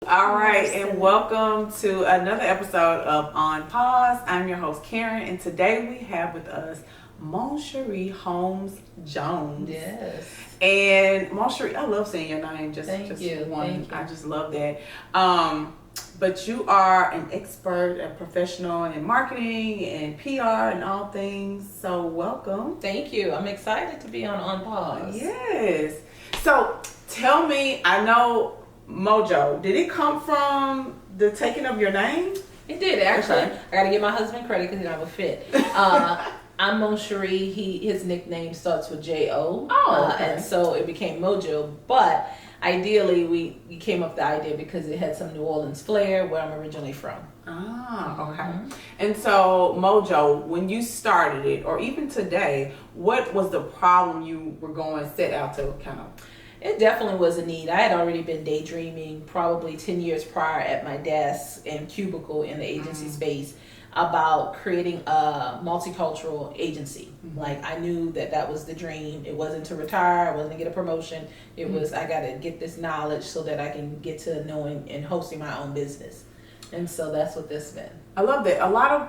All right, and welcome to another episode of On Pause. I'm your host, Karen, and today we have with us Monchiere Holmes-Jones. Yes. And Monchiere, I love saying your name. Thank you. I just love that. But you are an expert, a professional in marketing and PR and all things. So welcome. Thank you. I'm excited to be on Pause. Yes. So tell me, I know Mojo, did it come from the taking of your name? It did, actually. Okay. I got to give my husband credit because I would fit. I'm Monchiere. His nickname starts with J-O. Oh, okay. And so it became Mojo. But ideally, we came up with the idea because it had some New Orleans flair where I'm originally from. Ah, okay. And so, Mojo, when you started it, or even today, what was the problem you were set out to kind of? It definitely was a need. I had already been daydreaming probably 10 years prior at my desk and cubicle in the agency space about creating a multicultural agency. Like, I knew that was the dream. It wasn't to retire. I wasn't to get a promotion. It was, I got to get this knowledge so that I can get to knowing and hosting my own business. And so that's what this been. I love that. A lot of,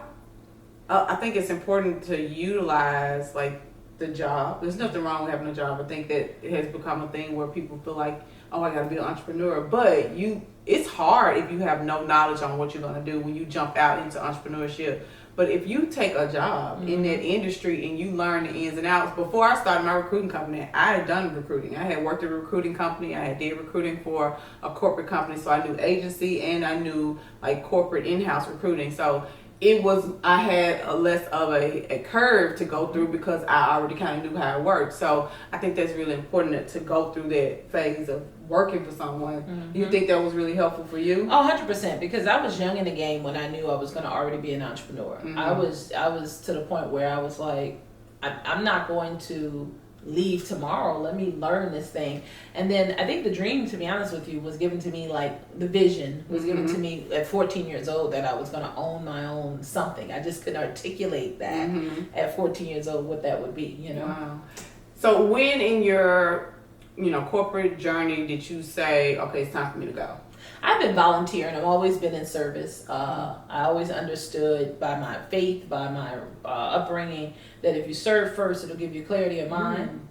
I think it's important to utilize like the job. There's nothing wrong with having a job. I think that it has become a thing where people feel like, oh, I got to be an entrepreneur. But it's hard if you have no knowledge on what you're going to do when you jump out into entrepreneurship. But if you take a job in that industry and you learn the ins and outs, before I started my recruiting company, I had done recruiting. I had worked at a recruiting company. I had did recruiting for a corporate company. So I knew agency and I knew like corporate in-house recruiting. So I had a less of a curve to go through because I already kind of knew how it worked. So I think that's really important to go through that phase of working for someone. Do you think that was really helpful for you? Oh, 100%, because I was young in the game when I knew I was going to already be an entrepreneur. I was to the point where I was like, I'm not going to leave tomorrow. Let me learn this thing. And then I think the dream, to be honest with you, was given to me, like the vision was given to me at 14 years old that I was going to own my own something. I just couldn't articulate that at 14 years old what that would be, you know. Wow. So when in your corporate journey did you say, okay, it's time for me to go? I've been volunteering. I've always been in service. I always understood by my faith, by my upbringing, that if you serve first, it'll give you clarity of mind.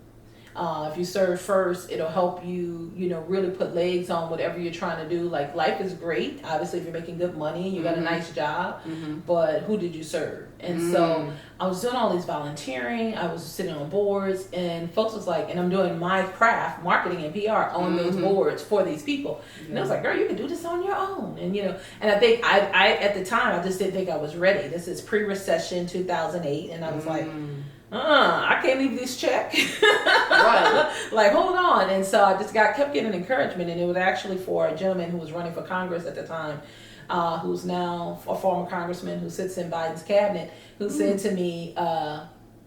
If you serve first, it'll help you, really put legs on whatever you're trying to do. Like, life is great. Obviously, if you're making good money, you got a nice job, but who did you serve? And so I was doing all these volunteering. I was sitting on boards, and folks was like, and I'm doing my craft, marketing and PR on those boards for these people. And I was like, girl, you can do this on your own. And, and I think I at the time, I just didn't think I was ready. This is pre-recession 2008. And I was like, I can't leave this check. Right. Like, hold on. And so I just kept getting encouragement. And it was actually for a gentleman who was running for Congress at the time, who's now a former congressman who sits in Biden's cabinet, who said to me,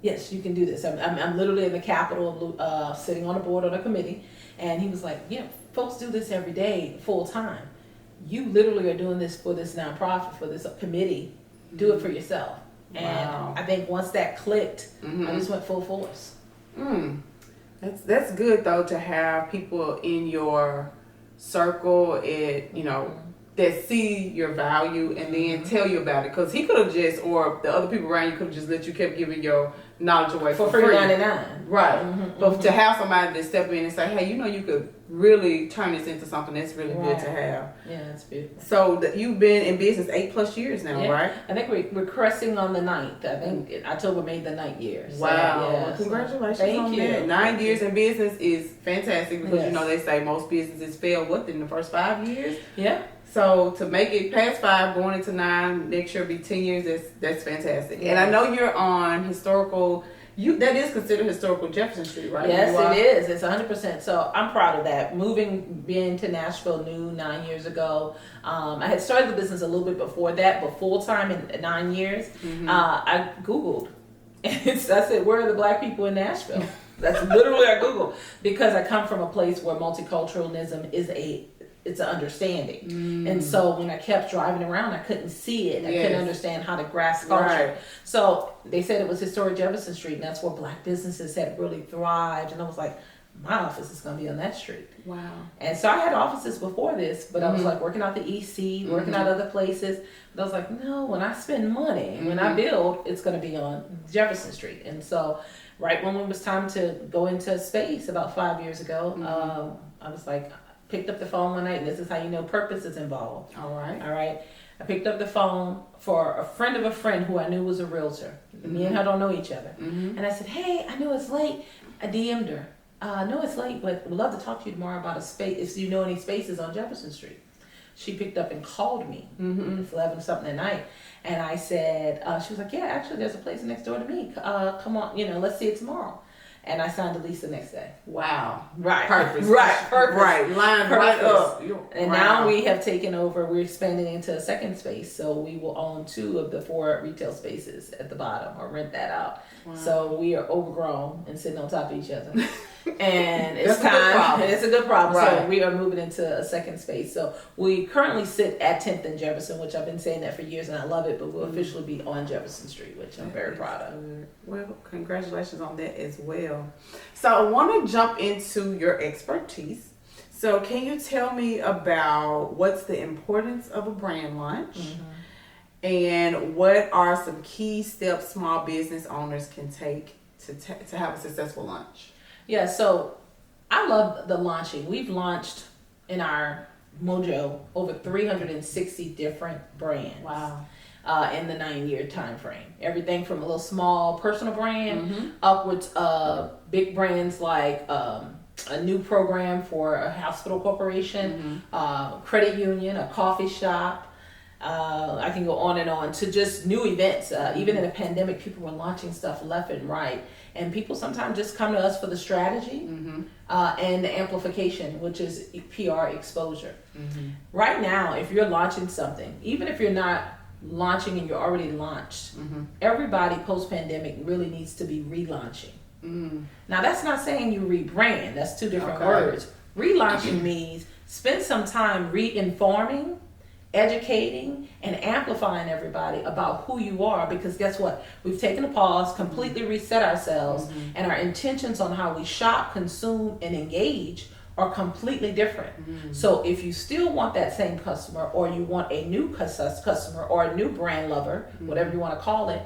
yes, you can do this. I'm literally in the Capitol, sitting on a board on a committee. And he was like, folks do this every day, full time. You literally are doing this for this nonprofit, for this committee. Do it for yourself. And I think once that clicked, I just went full force. That's good though, to have people in your circle that see your value and then tell you about it. Because he could have just, or the other people around you could have just let you keep giving your knowledge away for free. $3.99. Right. But to have somebody to step in and say, hey, you could really turn this into something that's really good to have. Yeah, that's beautiful. So you've been in business 8+ years now, right? I think we're cresting on the 9th. I think October made the 9th year. So, wow. Well, congratulations on that. 9 years in business is fantastic because, they say most businesses fail within the first 5 years. Yeah. So to make it past 5, going into 9, next year will be 10 years, that's fantastic. Yes. And I know you're on historical, that is considered historical Jefferson Street, right? Yes, it is. It's 100%. So I'm proud of that. Being to Nashville new 9 years ago. I had started the business a little bit before that, but full time in 9 years. I Googled. I said, where are the black people in Nashville? That's literally I Googled. Because I come from a place where multiculturalism is it's an understanding. And so when I kept driving around, I couldn't see it. I couldn't understand how to grasp culture. Right. So they said it was historic Jefferson Street, and that's where black businesses had really thrived. And I was like, my office is going to be on that street. Wow. And so I had offices before this, but I was like working out the EC, working out other places. But I was like, no, when I spend money, when I build, it's going to be on Jefferson Street. And so right when it was time to go into space about 5 years ago, I was like, picked up the phone one night, and this is how you know purpose is involved. All right. All right. I picked up the phone for a friend of a friend who I knew was a realtor. Me and her don't know each other. And I said, hey, I know it's late. I DM'd her. I know it's late, but would love to talk to you tomorrow about a space, if you know any spaces on Jefferson Street. She picked up and called me. It's 11 something at night. And I said, she was like, yeah, actually there's a place next door to me. Come on, let's see it tomorrow. And I signed a lease the next day. Wow. Right. Purpose. Right. Purpose. Right. Line right up. And now we have taken over, we're expanding into a second space. So we will own 2 of the 4 retail spaces at the bottom, or rent that out. Wow. So we are overgrown and sitting on top of each other. And it's time. It's a good problem. Right. So we are moving into a second space. So we currently sit at 10th and Jefferson, which I've been saying that for years and I love it, but we'll officially be on Jefferson Street, which I'm very proud of. Well, congratulations on that as well. So I want to jump into your expertise. So can you tell me about what's the importance of a brand launch? And what are some key steps small business owners can take to have a successful launch? Yeah, so I love the launching. We've launched in our Mojo over 360 different brands. Wow. In the 9-year time frame. Everything from a little small personal brand upwards of big brands like a new program for a hospital corporation, credit union, a coffee shop. I can go on to just new events. Even in a pandemic, people were launching stuff left and right. And people sometimes just come to us for the strategy and the amplification, which is PR exposure. Right now, if you're launching something, even if you're not launching and you're already launched, everybody post-pandemic really needs to be relaunching. Now, that's not saying you rebrand. That's 2 different words. Relaunching means spend some time re-informing, educating, and amplifying everybody about who you are, because guess what? We've taken a pause, completely reset ourselves, and our intentions on how we shop, consume, and engage are completely different. So if you still want that same customer, or you want a new customer, or a new brand lover, whatever you want to call it,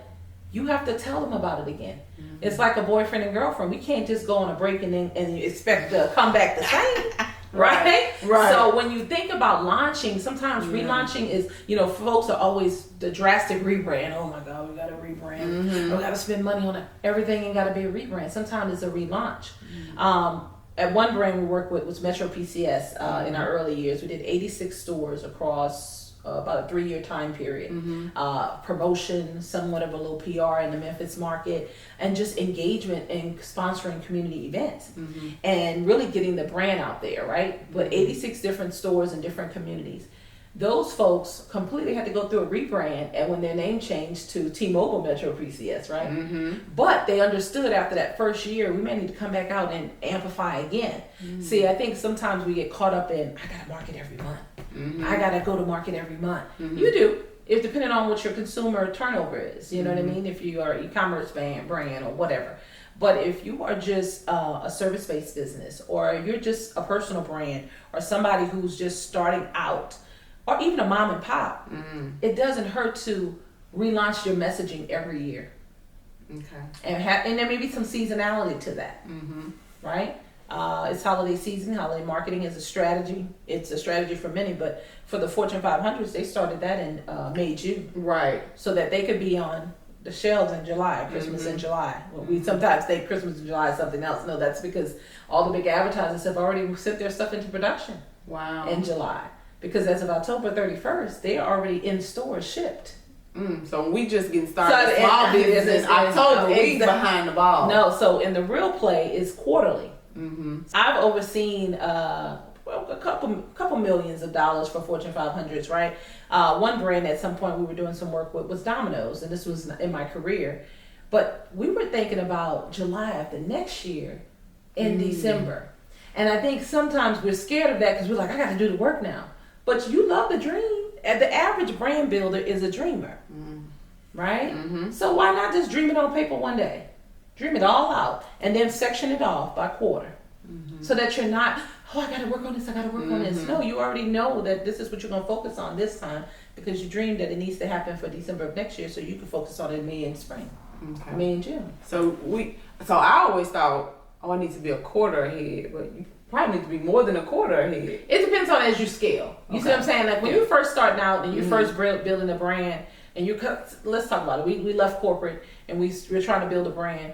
you have to tell them about it again. It's like a boyfriend and girlfriend. We can't just go on a break and you expect to come back the same. Right? So when you think about launching, sometimes relaunching is, folks are always the drastic rebrand. Oh my God, we got to rebrand. We got to spend money on it. Everything ain't got to be a rebrand. Sometimes it's a relaunch. At one brand we worked with was Metro PCS in our early years. We did 86 stores across about a 3-year time period. Promotion, somewhat of a little PR in the Memphis market, and just engagement in sponsoring community events and really getting the brand out there, right? But 86 different stores in different communities. Those folks completely had to go through a rebrand, and when their name changed to T-Mobile Metro PCS, right? But they understood after that first year, we may need to come back out and amplify again. See, I think sometimes we get caught up in, I gotta market every month. I gotta go to market every month. You do. It's depending on what your consumer turnover is. You know what I mean? If you are an e-commerce brand or whatever. But if you are just a service-based business, or you're just a personal brand, or somebody who's just starting out, or even a mom and pop, it doesn't hurt to relaunch your messaging every year. And there may be some seasonality to that, right? It's holiday season. Holiday marketing is a strategy. It's a strategy for many, but for the Fortune 500s, they started that in May, June. Right. So that they could be on the shelves in July, Christmas in July. Well, we sometimes think Christmas in July is something else. No, that's because all the big advertisers have already sent their stuff into production in July. Because as of October 31st, they are already in stores shipped. So we just getting started. Small business in October, we behind the ball. No, so in the real play is quarterly. I've overseen a couple millions of dollars for Fortune 500s, right? One brand at some point we were doing some work with was Domino's, and this was in my career. But we were thinking about July of the next year in December. And I think sometimes we're scared of that because we're like, I got to do the work now. But you love the dream. And the average brand builder is a dreamer, right? So why not just dream it on paper one day? Dream it all out and then section it off by quarter. So that you're not, oh, I gotta work on this, I gotta work on this. No, you already know that this is what you're gonna focus on this time because you dreamed that it needs to happen for December of next year, so you can focus on it in May and spring. Okay. May and June. So I always thought, oh, I need to be a quarter ahead, but you probably need to be more than a quarter ahead. It depends on as you scale. You see what I'm saying? Like when you're first starting out and you're first building a brand, and let's talk about it. We left corporate and we're trying to build a brand.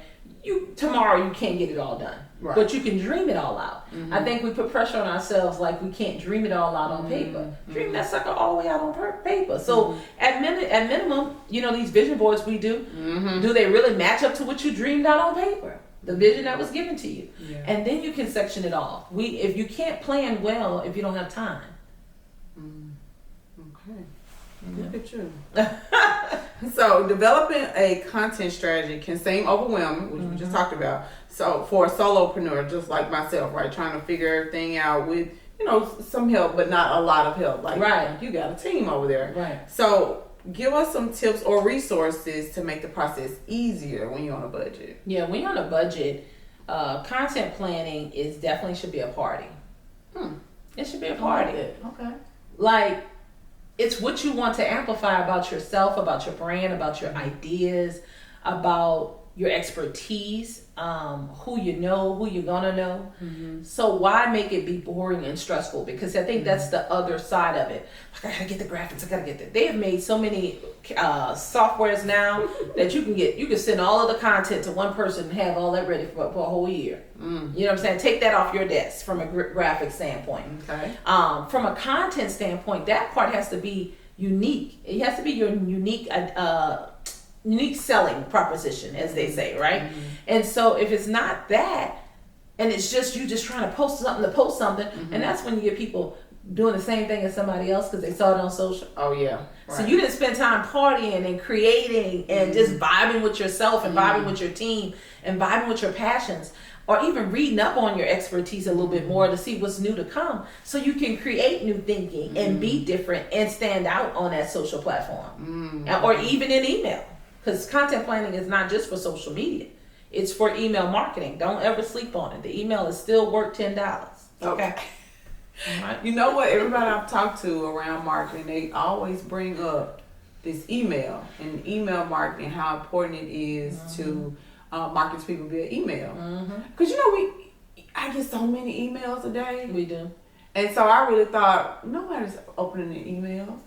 Tomorrow you can't get it all done, but you can dream it all out. I think we put pressure on ourselves, like we can't dream it all out on paper. Dream that sucker all the way out on paper. So at minimum, these vision boards we do, do they really match up to what you dreamed out on paper? The vision that was given to you, and then you can section it off. If you can't plan well, if you don't have time. Okay. Look at you. So developing a content strategy can seem overwhelming, which we just talked about. So for a solopreneur, just like myself, right, trying to figure everything out with, some help, but not a lot of help. Like, you got a team over there. Right. So give us some tips or resources to make the process easier when you're on a budget. Yeah, when you're on a budget, content planning definitely should be a party. It should be a party. Okay. Like, it's what you want to amplify about yourself, about your brand, about your ideas, about your expertise, who you know, who you're gonna know. So why make it be boring and stressful? Because I think that's the other side of it. Like, I gotta get the graphics, I gotta get that. They have made so many softwares now that you can send all of the content to one person and have all that ready for a whole year. You know what I'm saying? Take that off your desk from a graphic standpoint. Okay. From a content standpoint, that part has to be unique. It has to be your unique selling proposition, as they say, right? And so if it's not that, and it's just you just trying to post something, and that's when you get people doing the same thing as somebody else because they saw it on social. Oh yeah. Right. So you didn't spend time partying and creating and just vibing with yourself and vibing with your team and vibing with your passions, or even reading up on your expertise a little bit more to see what's new to come, so you can create new thinking and be different and stand out on that social platform, or even in email. Because content planning is not just for social media. It's for email marketing. Don't ever sleep on it. The email is still worth $10. Okay. All right. You know what? Everybody I've talked to around marketing, they always bring up this email and email marketing, how important it is to market to people via email. Because I get so many emails a day. We do. And so I really thought, nobody's opening the emails.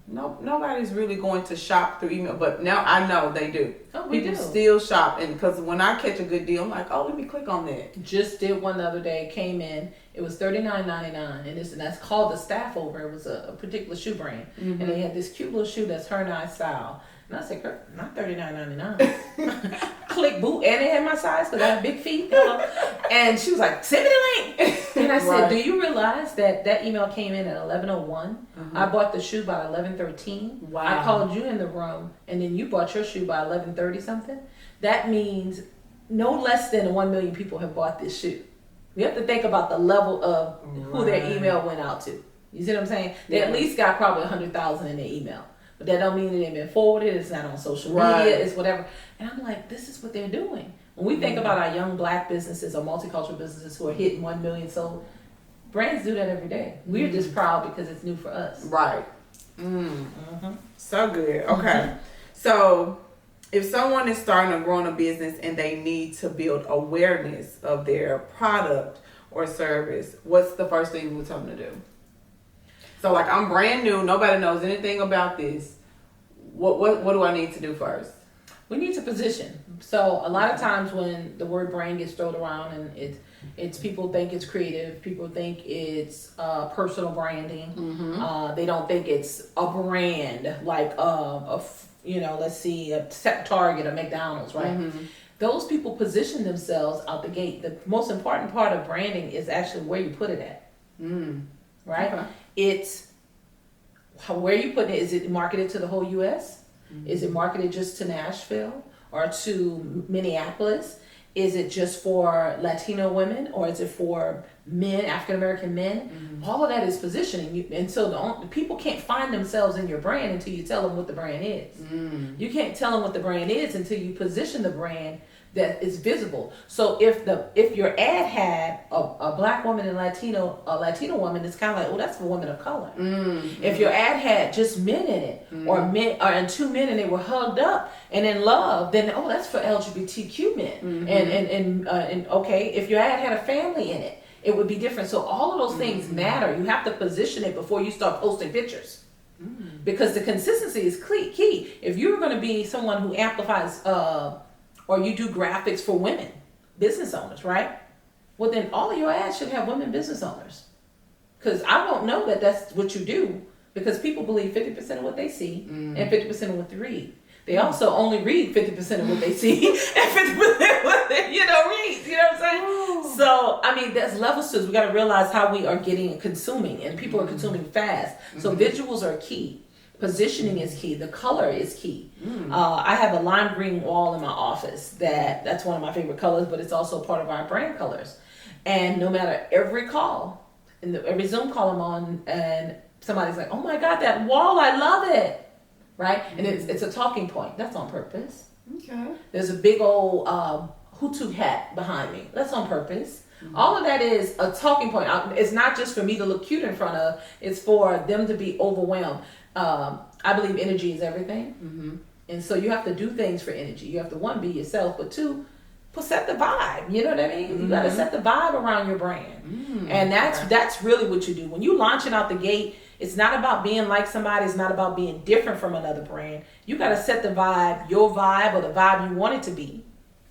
No, nobody's really going to shop through email. But now I know they do. Oh, we People do. still shop. And because when I catch a good deal, I'm like, oh, let me click on that. Just did one the other day. Came in. It was $39.99, and that's called the Staff Over. It was a particular shoe brand, and they had this cute little shoe that's her and I style. And I said, girl, not $39.99. Click boot, and it had my size because I have big feet. And she was like, send me the link. And I said, do you realize that email came in at 11:01? I bought the shoe by 11:13. Wow. I called you in the room, and then you bought your shoe by 11:30 something. That means no less than 1 million people have bought this shoe. We have to think about the level of who their email went out to. You see what I'm saying? They at least got probably 100,000 in their email. But that don't mean that they've been forwarded. It's not on social media. It's whatever. And I'm like, this is what they're doing. When we think about our young black businesses or multicultural businesses who are hitting 1 million sold, brands do that every day. We're just proud because it's new for us. Right. So good. Okay. So if someone is starting or growing a business and they need to build awareness of their product or service, what's the first thing you would tell them to do? So like, I'm brand new, nobody knows anything about this. What do I need to do first? We need to position. So a lot of times when the word brand gets thrown around, and it's people think it's creative, people think it's personal branding. They don't think it's a brand like let's see, a Target or McDonald's, right? Those people position themselves out the gate. The most important part of branding is actually where you put it at. Right? Okay. It's where you put it. Is it marketed to the whole U.S.? Is it marketed just to Nashville or to Minneapolis? Is it just for Latino women, or is it for men, African American men? All of that is positioning. And so the people can't find themselves in your brand until you tell them what the brand is. You can't tell them what the brand is until you position the brand that is visible. So if your ad had a black woman and a Latino woman, it's kind of like, oh, that's for women of color. If your ad had just men in it, or two men and they were hugged up and in love, then that's for LGBTQ men. And okay, if your ad had a family in it, it would be different. So all of those things matter. You have to position it before you start posting pictures. Because the consistency is key. If you're going to be someone who amplifies, or you do graphics for women business owners, right? Well, then all of your ads should have women business owners. Because I don't know that that's what you do, because people believe 50% of what they see and 50% of what they read. They also only read 50% of what they see and 50% of what they, read. You know what I'm saying? Ooh. So, I mean, there's levels to this. We got to realize how we are getting and consuming, and people are consuming fast. So visuals are key. Positioning is key. The color is key. I have a lime green wall in my office that's one of my favorite colors, but it's also part of our brand colors. And no matter every call, every Zoom call I'm on, and somebody's like, oh my God, that wall, I love it. Right? And it's a talking point. That's on purpose. Okay. There's a big old Hutu hat behind me. That's on purpose. All of that is a talking point. It's not just for me to look cute in front of. It's for them to be overwhelmed. I believe energy is everything. And so you have to do things for energy. You have to, one, be yourself, but two, set the vibe. You know what I mean? You got to set the vibe around your brand. And that's really what you do. When you launching out the gate, it's not about being like somebody. It's not about being different from another brand. You got to set the vibe, your vibe, or the vibe you want it to be,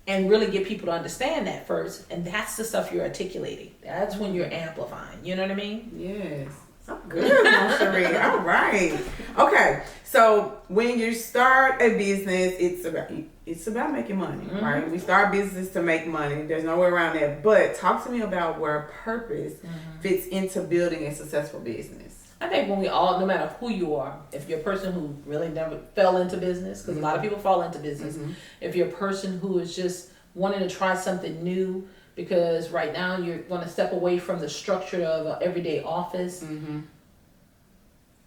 and really get people to understand that first. And that's the stuff you're articulating. That's when you're amplifying. You know what I mean? Yes. So good, Monchiere. All right. Okay. So when you start a business, it's about making money, right? We start business to make money. There's no way around that. But talk to me about where purpose fits into building a successful business. I think when we all, no matter who you are, if you're a person who really never fell into business, because a lot of people fall into business, if you're a person who is just wanting to try something new, because right now you're going to step away from the structure of an everyday office,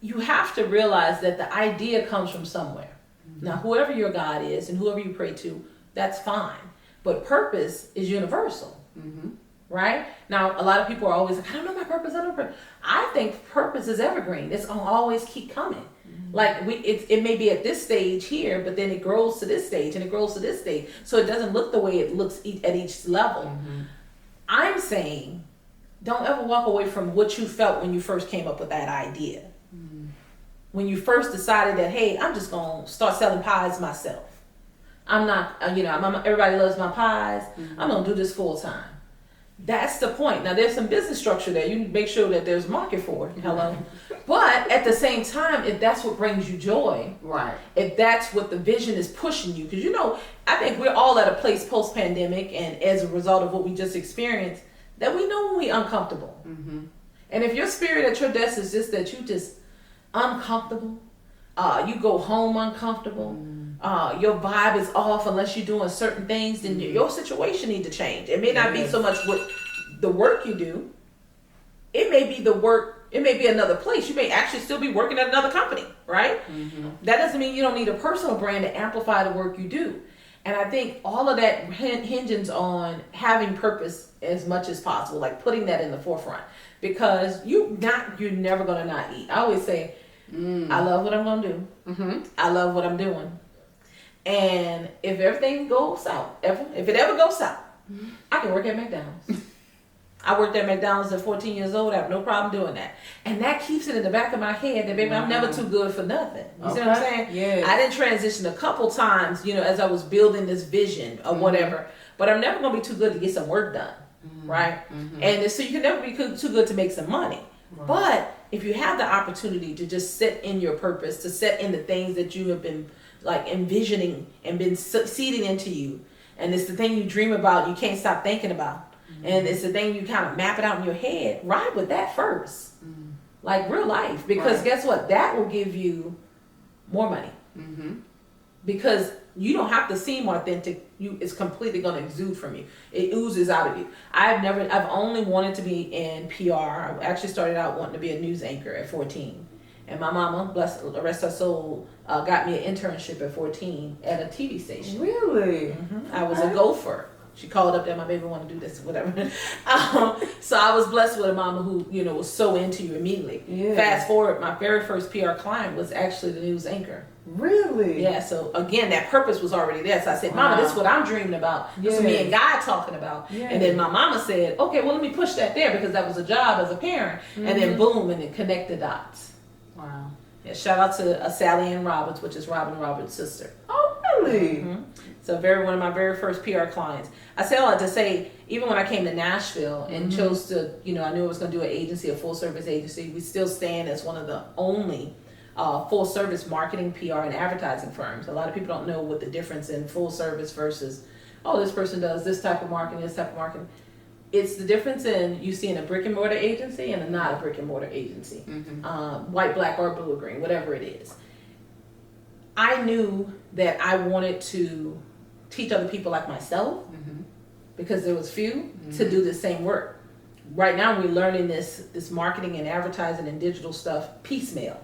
you have to realize that the idea comes from somewhere. Now, whoever your God is and whoever you pray to, that's fine. But purpose is universal. Right? Now, a lot of people are always like, I don't know my purpose. I think purpose is evergreen. It's going to always keep coming. Like it may be at this stage here, but then it grows to this stage and it grows to this stage. So it doesn't look the way it looks at each level. I'm saying, don't ever walk away from what you felt when you first came up with that idea. When you first decided that, hey, I'm just going to start selling pies myself. I'm not, everybody loves my pies. I'm going to do this full time. That's the point. Now, there's some business structure there. You make sure that there's market for it. Hello. But at the same time, if that's what brings you joy, right? If that's what the vision is pushing you, because I think we're all at a place post-pandemic, and as a result of what we just experienced, that we know when we're uncomfortable. And if your spirit at your desk is just that you just uncomfortable, you go home uncomfortable, your vibe is off unless you're doing certain things, then your situation needs to change. It may not be so much what the work you do. It may be the work. It may be another place. You may actually still be working at another company, right? That doesn't mean you don't need a personal brand to amplify the work you do. And I think all of that hinges on having purpose as much as possible, like putting that in the forefront, because you're never gonna not eat. I always say, I love what I'm gonna do. I love what I'm doing. And if everything goes south, if it ever goes south, I can work at McDonald's. I worked at McDonald's at 14 years old. I have no problem doing that. And that keeps it in the back of my head that, baby, I'm never too good for nothing. You see what I'm saying? Yes. I didn't transition a couple times, as I was building this vision or whatever. But I'm never going to be too good to get some work done, right? And so you can never be too good to make some money. Right. But if you have the opportunity to just sit in your purpose, to set in the things that you have been like envisioning and been seeding into you, and it's the thing you dream about, you can't stop thinking about, and it's the thing you kind of map it out in your head, ride with that first, like real life, because guess what, that will give you more money, because you don't have to seem authentic. It's completely going to exude from you. It oozes out of you. I've only wanted to be in PR. I actually started out wanting to be a news anchor at 14. And my mama, bless the rest of her soul, got me an internship at 14 at a TV station. Really? I was a gopher. She called up there, my baby want to do this, whatever. So I was blessed with a mama who, was so into you immediately. Yeah. Fast forward, my very first PR client was actually the news anchor. Really? Yeah, so again, that purpose was already there. So I said, Mama, this is what I'm dreaming about. This is me and God talking about. Yeah. And then my mama said, okay, well, let me push that there because that was a job as a parent. And then boom, and then connect the dots. Wow. Yeah, shout out to Sally Ann Roberts, which is Robin Roberts' sister. Oh, really? So one of my very first PR clients. I say all that to say, even when I came to Nashville and chose to, I knew I was going to do an agency, a full service agency. We still stand as one of the only full service marketing, PR, and advertising firms. A lot of people don't know what the difference in full service versus, this person does this type of marketing, this type of marketing. It's the difference in you seeing a brick and mortar agency and a not a brick and mortar agency. White, black, or blue or green, whatever it is. I knew that I wanted to teach other people like myself, because there was few, to do the same work. Right now we're learning this marketing and advertising and digital stuff piecemeal.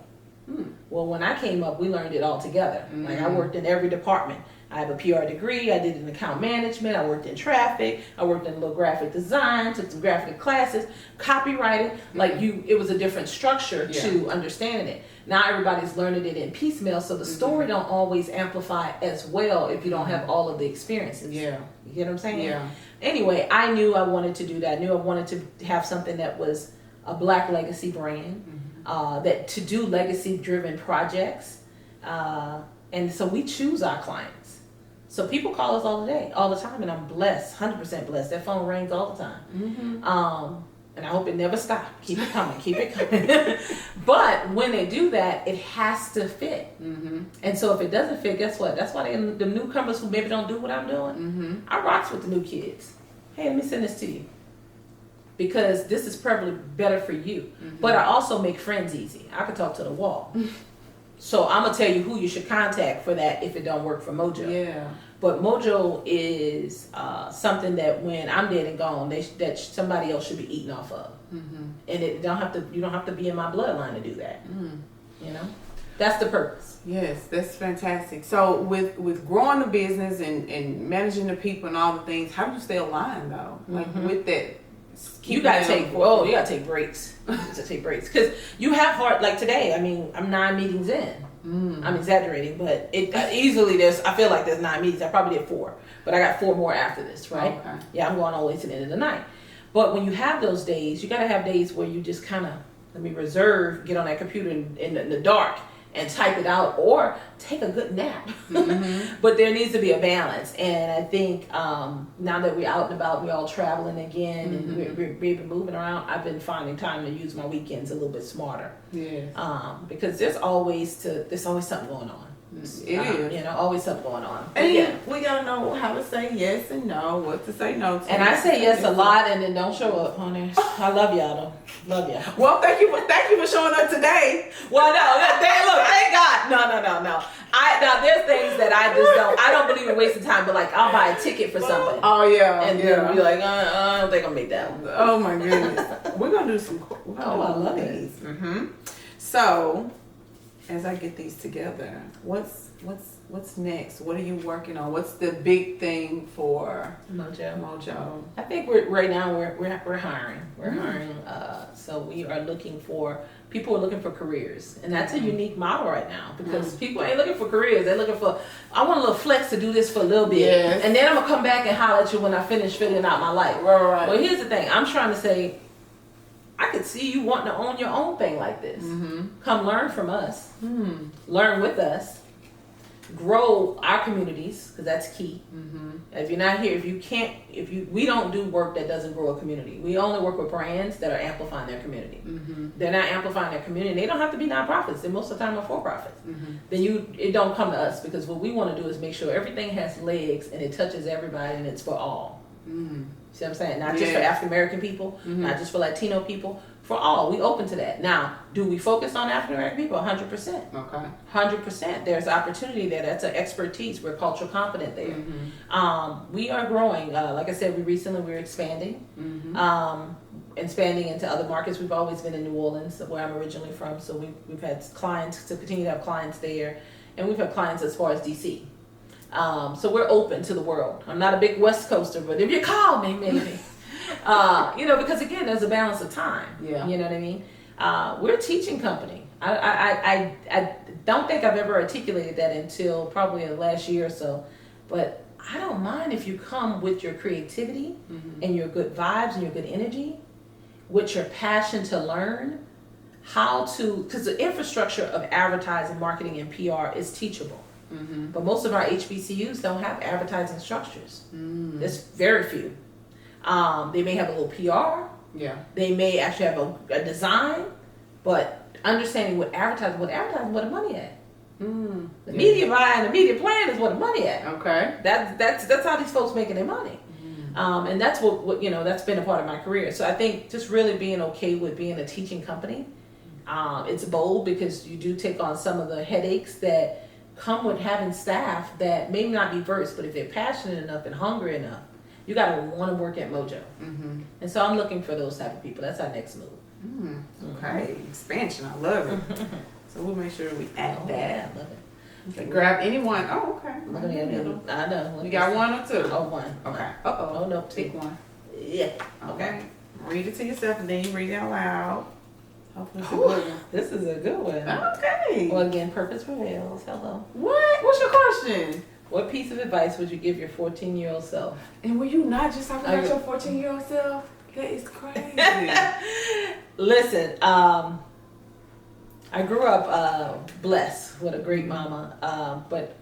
Well, when I came up, we learned it all together. Like I worked in every department. I have a PR degree. I did an account management. I worked in traffic. I worked in a little graphic design. Took some graphic classes, copywriting. It was a different structure to understanding it. Now everybody's learning it in piecemeal, so the story don't always amplify as well if you don't have all of the experiences. Yeah. You get what I'm saying? Yeah. Anyway, I knew I wanted to do that. I knew I wanted to have something that was a Black legacy brand. That to do legacy-driven projects, and so we choose our clients. So people call us all the time, and I'm blessed, 100% blessed. That phone rings all the time, and I hope it never stops. Keep it coming, keep it coming. But when they do that, it has to fit. And so if it doesn't fit, guess what? That's why the newcomers who maybe don't do what I'm doing, I rocks with the new kids. Hey, let me send this to you, because this is probably better for you. But I also make friends easy. I can talk to the wall. So I'm gonna tell you who you should contact for that if it don't work for Mojo. Yeah. But Mojo is something that when I'm dead and gone, that somebody else should be eating off of. And you don't have to be in my bloodline to do that. That's the purpose. Yes, that's fantastic. So with growing the business and managing the people and all the things, how do you stay aligned though? Like with that. You gotta take breaks. You have to take breaks because you have hard. Like today, I mean, I'm 9 meetings in. I'm exaggerating, but I feel like there's 9 meetings. I probably did 4, but I got 4 more after this, right? Okay. Yeah, I'm going all the way to the end of the night. But when you have those days, you gotta have days where you just kind of get on that computer in the dark and type it out or take a good nap. But there needs to be a balance. And I think now that we're out and about, we're all traveling again and we've been moving around, I've been finding time to use my weekends a little bit smarter. Yes. Because there's always something going on. It is. Always something going on. And we gotta know how to say yes and no, what to say no to. And I say yes a lot and then don't show up, honey. I love y'all though. Love y'all. Well, thank you for showing up today. Well, no, thank God. No. Now there's things that I don't believe in wasting time, but like I'll buy a ticket for something. Oh yeah. And then be like, I don't think I'll make that one. Oh my goodness. We're gonna do some. I love it. So, as I get these together, what's next? What are you working on? What's the big thing for Mojo? I think right now we're hiring. We're hiring. So we are looking for people are looking for careers, and that's a unique model right now because people ain't looking for careers. They're looking for I want a little flex to do this for a little bit, and then I'm gonna come back and holler at you when I finish filling out my life. Right. Well, here's the thing. I'm trying to say. I could see you wanting to own your own thing like this. Come learn from us. Learn with us. Grow our communities because that's key. If you're not here, we don't do work that doesn't grow a community. We only work with brands that are amplifying their community. They're not amplifying their community. They don't have to be nonprofits. They most of the time are for-profits. Then it don't come to us because what we want to do is make sure everything has legs and it touches everybody and it's for all. See what I'm saying? Not just for African American people, not just for Latino people, for all. We open to that. Now, do we focus on African American people? 100%. Okay. 100%. There's opportunity there. That's an expertise. We're cultural competent there. We are growing. Like I said, we're expanding. expanding into other markets. We've always been in New Orleans, where I'm originally from, so we've had clients to continue to have clients there, and we've had clients as far as DC. So we're open to the world. I'm not a big West Coaster, but if you call me, maybe. Because again, there's a balance of time. Yeah. You know what I mean? We're a teaching company. I don't think I've ever articulated that until probably the last year or so, but I don't mind if you come with your creativity and your good vibes and your good energy, with your passion to learn how to, because the infrastructure of advertising, marketing, and PR is teachable. But most of our HBCUs don't have advertising structures. There's very few. They may have a little PR. Yeah. They may actually have a design, but understanding what advertising, where the money at. The media buy and the media plan is where the money at. Okay. That's how these folks making their money. And that's what that's been a part of my career. So I think just really being okay with being a teaching company. It's bold because you do take on some of the headaches that come with having staff that may not be versed, but if they're passionate enough and hungry enough, you got to want to work at Mojo. And so I'm looking for those type of people. That's our next move. Okay, expansion. I love it. So we'll make sure we add that. Yeah, I love it. Okay, grab anyone. Oh, okay. I know. You got one or two? Oh, one. Okay. Uh-oh. Oh, no, Pick one. Yeah. Okay. Read it to yourself and then you read it out loud. Hopefully it's a good one. This is a good one. Okay. Well, again, purpose prevails. Hello. What? What's your question? What piece of advice would you give your 14-year-old self? And were you not just talking about your 14-year-old self? That is crazy. Listen, I grew up blessed with a great mama, but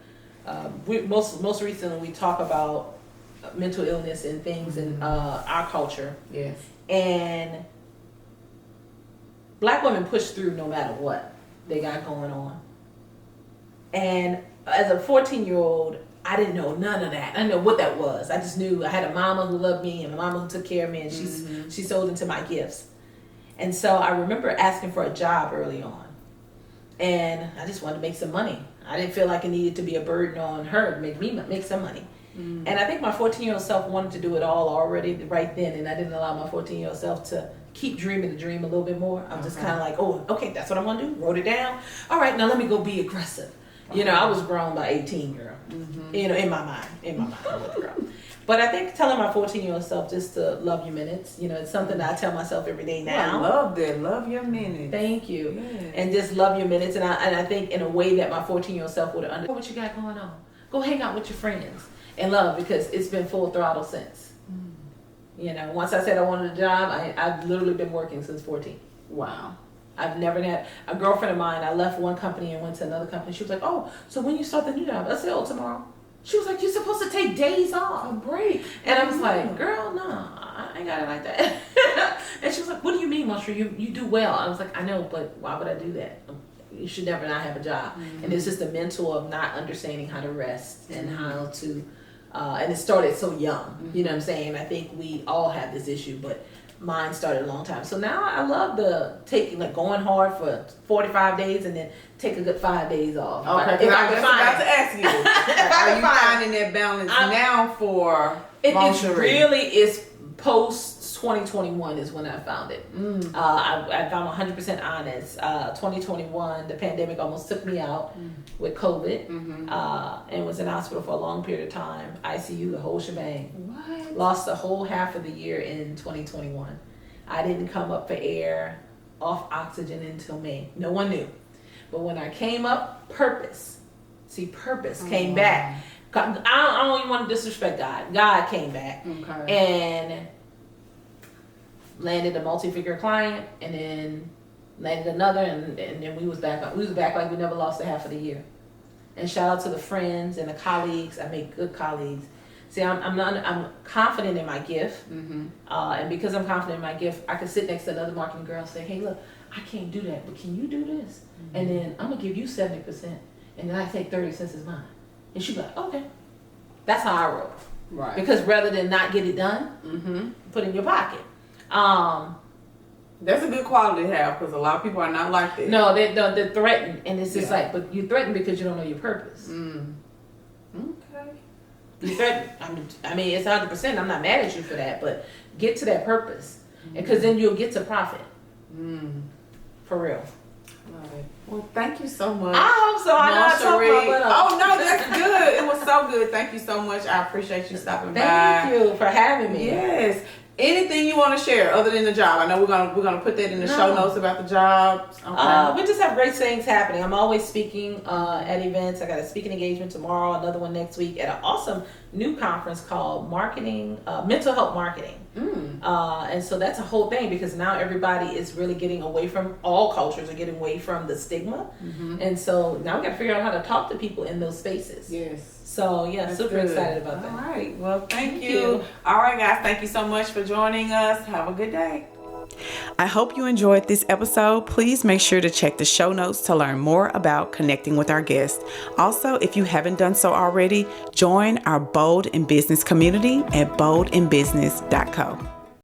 most recently we talk about mental illness and things in our culture. Yes. And Black women push through no matter what they got going on. And as a 14-year-old, I didn't know none of that. I didn't know what that was. I just knew I had a mama who loved me and a mama who took care of me, and she sold into my gifts. And so I remember asking for a job early on, and I just wanted to make some money. I didn't feel like it needed to be a burden on her to make some money. And I think my 14-year-old self wanted to do it all already right then, and I didn't allow my 14-year-old self to keep dreaming the dream a little bit more. I'm just kind of like, oh, okay, that's what I'm gonna do. Wrote it down. All right, now let me go be aggressive. You know, I was grown by 18, girl. In my mind, I was grown. But I think telling my 14-year-old self just to love your minutes, it's something that I tell myself every day now. I love that. Love your minutes. Thank you. Yes. And just love your minutes. And I think in a way that my 14-year-old self would have understood what you got going on. Go hang out with your friends and love, because it's been full throttle since. Once I said I wanted a job, I've literally been working since 14. Wow. I've never had a girlfriend of mine. I left one company and went to another company. She was like, "Oh, so when you start the new job?" I said, "Oh, tomorrow." She was like, "You're supposed to take days off, A break." and I was like, "Girl, no, I ain't got it like that." And she was like, "What do you mean, Monchiere? You do well." I was like, "I know, but why would I do that? You should never not have a job." And it's just the mental of not understanding how to rest and how to, and it started so young. You know what I'm saying? I think we all have this issue, but mine started a long time. So now I love going hard for 45 days and then take a good 5 days off. Okay, I was about to ask you. Are you finding that balance now for It's really is post 2021 is when I found it. I found 100% honest. 2021, the pandemic almost took me out with COVID, and was in the hospital for a long period of time. ICU, the whole shebang. What? Lost the whole half of the year in 2021. I didn't come up for air, off oxygen until May. No one knew. But when I came up, purpose came back. I don't even want to disrespect God. God came back and landed a multi-figure client, and then landed another, and then we was back. We was back like we never lost a half of the year. And shout out to the friends and the colleagues. I make good colleagues. See, I'm confident in my gift, and because I'm confident in my gift, I can sit next to another marketing girl and say, "Hey, look, I can't do that, but can you do this?" And then I'm gonna give you 70%, and then I take 30 cents as mine. And she'd be like, "Okay." That's how I roll. Right. Because rather than not get it done, put it in your pocket. That's a good quality to have, because a lot of people are not like that. No, they're threatened, and it's just like, but you threaten because you don't know your purpose. Okay. You threaten. I mean, it's 100%. I'm not mad at you for that, but get to that purpose. because then you'll get to profit. For real. Love it. Well, thank you so much. I hope so. I know I talked my butt off. Oh no, that's good. It was so good. Thank you so much. I appreciate you stopping by. Thank you for having me. Yes. Anything you want to share other than the job? I know we're gonna put that in the show notes about the job. Okay. We just have great things happening. I'm always speaking at events. I got a speaking engagement tomorrow, another one next week at an awesome new conference called Mental Health Marketing. And so that's a whole thing, because now everybody is really getting away from, all cultures are getting away from the stigma. And so now we got to figure out how to talk to people in those spaces. Yes. So yeah, That's super good. excited about that. All right. Well, thank you. All right, guys. Thank you so much for joining us. Have a good day. I hope you enjoyed this episode. Please make sure to check the show notes to learn more about connecting with our guests. Also, if you haven't done so already, join our Bold in Business community at boldinbusiness.co.